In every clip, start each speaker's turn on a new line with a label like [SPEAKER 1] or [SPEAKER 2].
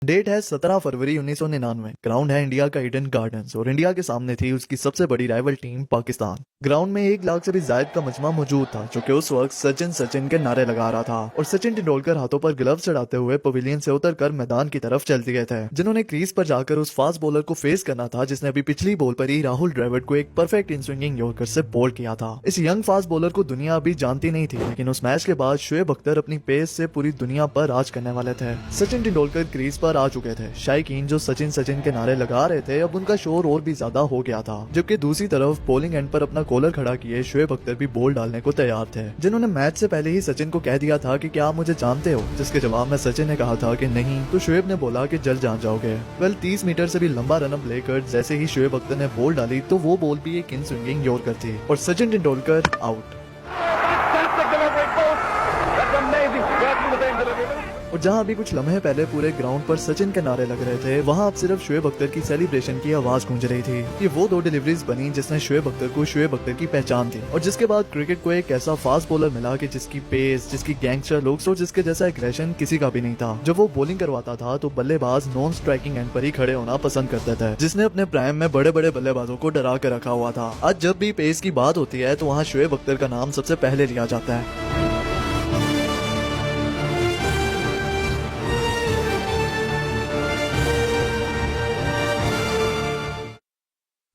[SPEAKER 1] Date है 17 फरवरी 1999। Ground है India का ईडन गार्डन्स और इंडिया के सामने थी उसकी सबसे बड़ी राइवल टीम पाकिस्तान। ग्राउंड में 1 लाख से भी ज्यादा का मजमा मौजूद था जो कि उस वक्त सचिन सचिन के नारे लगा रहा था और सचिन तेंदुलकर हाथों पर ग्लव्स चढ़ाते हुए पवेलियन से उतरकर मैदान की तरफ चल दिए थे, जिन्होंने क्रीज पर जाकर उस फास्ट बॉलर को फेस करना था जिसने अभी पिछली बॉल पर ही राहुल द्रविड़ को एक परफेक्ट इन स्विंगिंग यॉर्कर से बोल्ड किया था। इस यंग फास्ट बॉलर को दुनिया अभी जानती नहीं थी, लेकिन उस मैच के बाद शोएब अख्तर अपनी पेस से पूरी दुनिया पर राज करने वाले थे। सचिन तेंदुलकर क्रीज पर आ चुके थे। शायकीन जो सचिन सचिन के नारे लगा रहे थे अब उनका शोर और भी ज्यादा हो गया था, जबकि दूसरी तरफ बॉलिंग एंड पर अपना कॉलर खड़ा किए शोएब अख्तर भी बॉल डालने को तैयार थे, जिन्होंने मैच से पहले ही सचिन को कह दिया था कि क्या आप मुझे जानते हो, जिसके जवाब में सचिन ने कहा था कि नहीं, तो शोएब ने बोला कि जल्द जान जाओगे। 30 मीटर से भी लंबा रनअप लेकर जैसे ही शोएब अख्तर ने बॉल डाली तो वो बॉल भी एक इन स्विंगिंग यॉर्कर थी और सचिन तेंदुलकर आउट। और जहां अभी कुछ लम्हे पहले पूरे ग्राउंड पर सचिन के नारे लग रहे थे, वहां अब सिर्फ शोएब अख्तर की सेलिब्रेशन की आवाज गूंज रही थी। ये वो 2 डिलीवरीज बनी जिसने शोएब अख्तर को शोएब अख्तर की पहचान दी और जिसके बाद क्रिकेट को एक ऐसा फास्ट बॉलर मिला कि जिसकी पेस, जिसकी गैंगस्टर लुक्स और जिसके जैसा एग्रेशन किसी का भी नहीं था। जब वो बॉलिंग करवाता था तो बल्लेबाज नॉन स्ट्राइकिंग एंड पर ही खड़े होना पसंद करते थे, जिसने अपने प्राइम में बड़े बड़े बल्लेबाजों को डरा कर रखा हुआ था। आज जब भी पेस की बात होती है तो वहाँ शोएब अख्तर का नाम सबसे पहले लिया जाता है।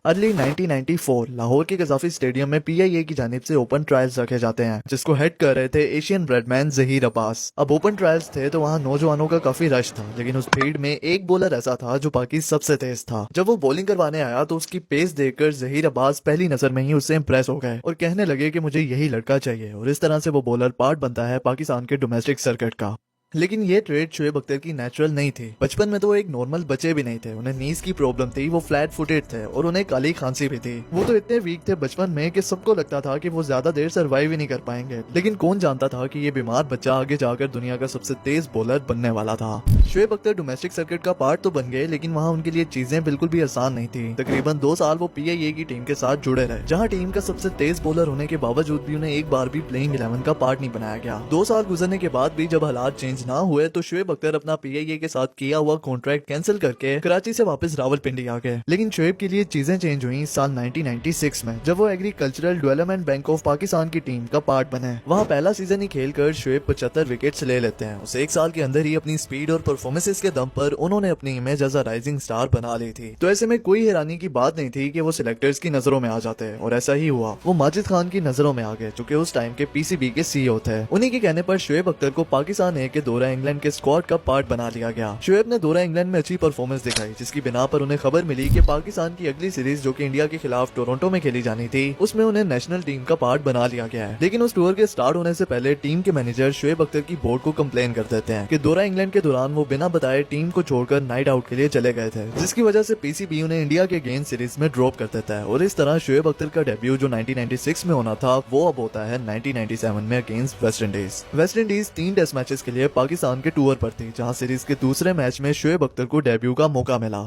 [SPEAKER 1] अर्ली 1994 लाहौर के कजाफी स्टेडियम में पीआईए की जानिब से ओपन ट्रायल्स रखे जाते हैं, जिसको हेड कर रहे थे एशियन ब्रेडमैन जहीर अब्बास। अब ओपन ट्रायल्स थे तो वहाँ नौजवानों का काफी रश था, लेकिन उस भीड़ में एक बॉलर ऐसा था जो बाकी सबसे तेज था। जब वो बॉलिंग करवाने आया तो उसकी पेस देखकर जहीर अब्बास पहली नजर में ही उससे इम्प्रेस हो गए और कहने लगे कि मुझे यही लड़का चाहिए, और इस तरह से वो बॉलर पार्ट बनता है पाकिस्तान के डोमेस्टिक सर्किट का। लेकिन ये ट्रेड शोएब अख्तर की नेचुरल नहीं थी। बचपन में तो वो एक नॉर्मल बच्चे भी नहीं थे, उन्हें नीज की प्रॉब्लम थी, वो फ्लैट फुटेड थे और उन्हें काली खांसी भी थी। वो तो इतने वीक थे बचपन में कि सबको लगता था कि वो ज्यादा देर सर्वाइव ही नहीं कर पाएंगे, लेकिन कौन जानता था कि ये बीमार बच्चा आगे जाकर दुनिया का सबसे तेज बॉलर बनने वाला था। शोएब अख्तर डोमेस्टिक सर्किट का पार्ट तो बन गए, लेकिन वहाँ उनके लिए चीजें बिल्कुल भी आसान नहीं थी। तकरीबन 2 साल वो पीआईए की टीम के साथ जुड़े रहे, जहाँ टीम का सबसे तेज बॉलर होने के बावजूद भी उन्हें एक बार भी प्लेइंग 11 का पार्ट नहीं बनाया गया। 2 साल गुजरने के बाद भी जब हालात चेंज ना हुए तो शोएब अख्तर अपना पीआईए के साथ किया हुआ कॉन्ट्रैक्ट कैंसिल करके कराची से वापस रावलपिंडी आ गए। लेकिन शोएब के लिए चीजें चेंज हुई साल 1996 में, जब वो agricultural development bank of Pakistan की टीम का पार्ट बने। वहाँ पहला सीजन ही खेलकर शोएब 75 विकेट्स ले लेते हैं। उस 1 साल के अंदर ही अपनी स्पीड और परफॉर्मेंसेस के दम पर उन्होंने अपनी image as a rising star बना ली थी। तो ऐसे में कोई हैरानी की बात नहीं थी कि वो सिलेक्टर्स की नजरों में आ जाते हैं, और ऐसा ही हुआ। वो माजिद खान की नजरों में आ गए, जो कि उस टाइम के पीसीबी के सीईओ थे। उन्हीं के कहने पर शोएब अख्तर को पाकिस्तान ए के दौरा इंग्लैंड के स्क्वाड का पार्ट बना लिया गया। शोएब ने दौरा इंग्लैंड में अच्छी परफॉर्मेंस दिखाई, जिसकी बिना पर उन्हें खबर मिली कि पाकिस्तान की अगली सीरीज जो कि इंडिया के खिलाफ टोरंटो में खेली जानी थी, उसमें उन्हें नेशनल टीम का पार्ट बना लिया गया है। लेकिन उस टूर के स्टार्ट होने से पहले टीम के मैनेजर शोएब अख्तर की बोर्ड को कंप्लेन कर देते हैं कि दौरा इंग्लैंड के दौरान वो बिना बताए टीम को छोड़कर नाइट आउट के लिए चले गए थे, जिसकी वजह से पीसीबी उन्हें इंडिया के अगेंस्ट सीरीज में ड्रॉप कर देता है। और इस तरह शोएब अख्तर का डेब्यू जो 1996 में होना था वो अब होता है 1997 में against West Indies. West Indies 3 test matches के लिए पाकिस्तान के टूर पर थी, जहां सीरीज के दूसरे मैच में शोएब अख्तर को डेब्यू का मौका मिला।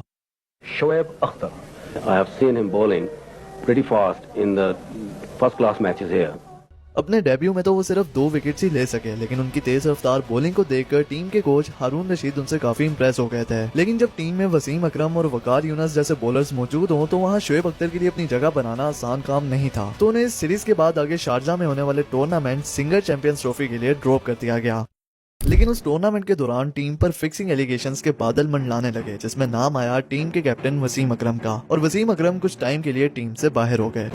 [SPEAKER 2] Shoaib Akhtar. I have seen him bowling pretty fast in the first class matches here.
[SPEAKER 1] अपने डेब्यू में तो वो सिर्फ 2 विकेट्स ही ले सके, लेकिन उनकी तेज रफ्तार बॉलिंग को देखकर टीम के कोच हारून रशीद उनसे काफी इंप्रेस हो गए थे। लेकिन जब टीम में वसीम अकरम और वकार यूनस जैसे बॉलर्स मौजूद हों तो वहाँ शोएब अख्तर के लिए अपनी जगह बनाना आसान काम नहीं था। तो उन्हें इस सीरीज के बाद आगे शारजा में होने वाले टूर्नामेंट सिंगर चैंपियंस ट्रॉफी के लिए ड्रॉप कर दिया गया। लेकिन उस टूर्नामेंट के दौरान टीम पर फिक्सिंग एलिगेशंस के बादल मंडलाने लगे, जिसमें नाम आया टीम के कैप्टन वसीम अकरम का, और वसीम अकरम कुछ टाइम के लिए टीम से बाहर हो गए।